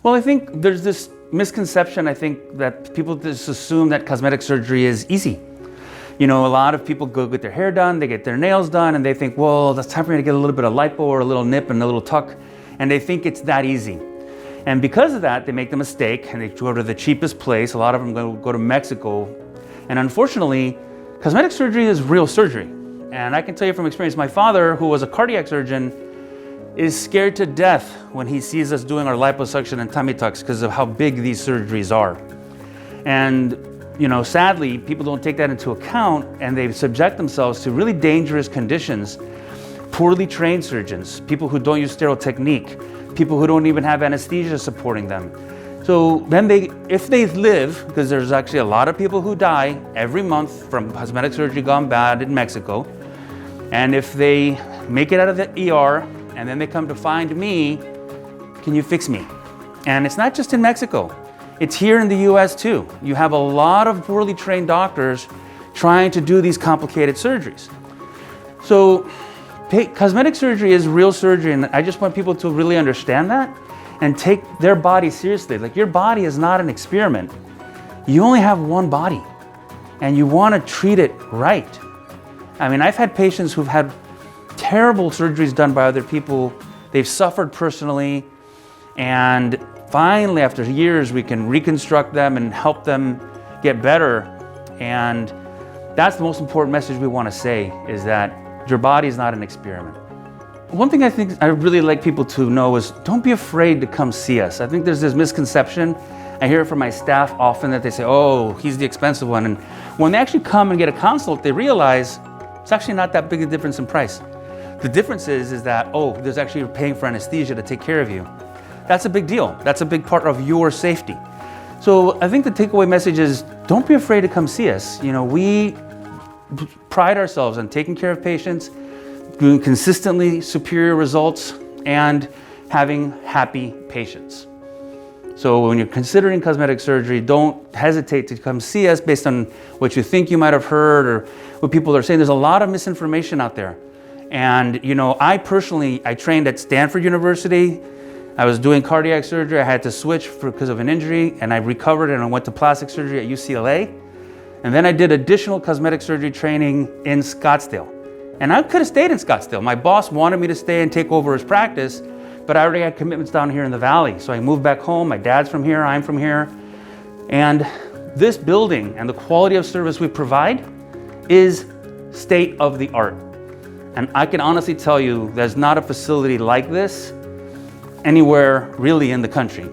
Well, I think there's this misconception, I think, that people just assume that cosmetic surgery is easy. You know, a lot of people go get their hair done, they get their nails done, and they think, well, it's time for me to get a little bit of lipo or a little nip and a little tuck, and they think it's that easy. And because of that, they make the mistake and they go to the cheapest place. A lot of them go to Mexico. And unfortunately, cosmetic surgery is real surgery. And I can tell you from experience, my father, who was a cardiac surgeon, is scared to death when he sees us doing our liposuction and tummy tucks because of how big these surgeries are. And you know, sadly, people don't take that into account and they subject themselves to really dangerous conditions. Poorly trained surgeons, people who don't use sterile technique, people who don't even have anesthesia supporting them. So then if they live, because there's actually a lot of people who die every month from cosmetic surgery gone bad in Mexico, and if they make it out of the ER and then they come to find me, can you fix me? And it's not just in Mexico. It's here in the US too. You have a lot of poorly trained doctors trying to do these complicated surgeries. So cosmetic surgery is real surgery, and I just want people to really understand that and take their body seriously. Like, your body is not an experiment. You only have one body and you want to treat it right. I mean, I've had patients who've had terrible surgeries done by other people. They've suffered personally, and finally, after years, we can reconstruct them and help them get better. And that's the most important message we want to say, is that your body is not an experiment. One thing I think I really like people to know is, don't be afraid to come see us. I think there's this misconception. I hear it from my staff often that they say, oh, he's the expensive one. And when they actually come and get a consult, they realize it's actually not that big a difference in price. The difference is that, oh, there's actually you're paying for anesthesia to take care of you. That's a big deal. That's a big part of your safety. So I think the takeaway message is, don't be afraid to come see us. You know, we pride ourselves on taking care of patients, doing consistently superior results, and having happy patients. So when you're considering cosmetic surgery, don't hesitate to come see us based on what you think you might have heard or what people are saying. There's a lot of misinformation out there. And you know, I trained at Stanford University. I was doing cardiac surgery. I had to switch because of an injury, and I recovered and I went to plastic surgery at UCLA. And then I did additional cosmetic surgery training in Scottsdale. And I could have stayed in Scottsdale. My boss wanted me to stay and take over his practice, but I already had commitments down here in the Valley. So I moved back home. My dad's from here, I'm from here. And this building and the quality of service we provide is state of the art. And I can honestly tell you, there's not a facility like this anywhere really in the country.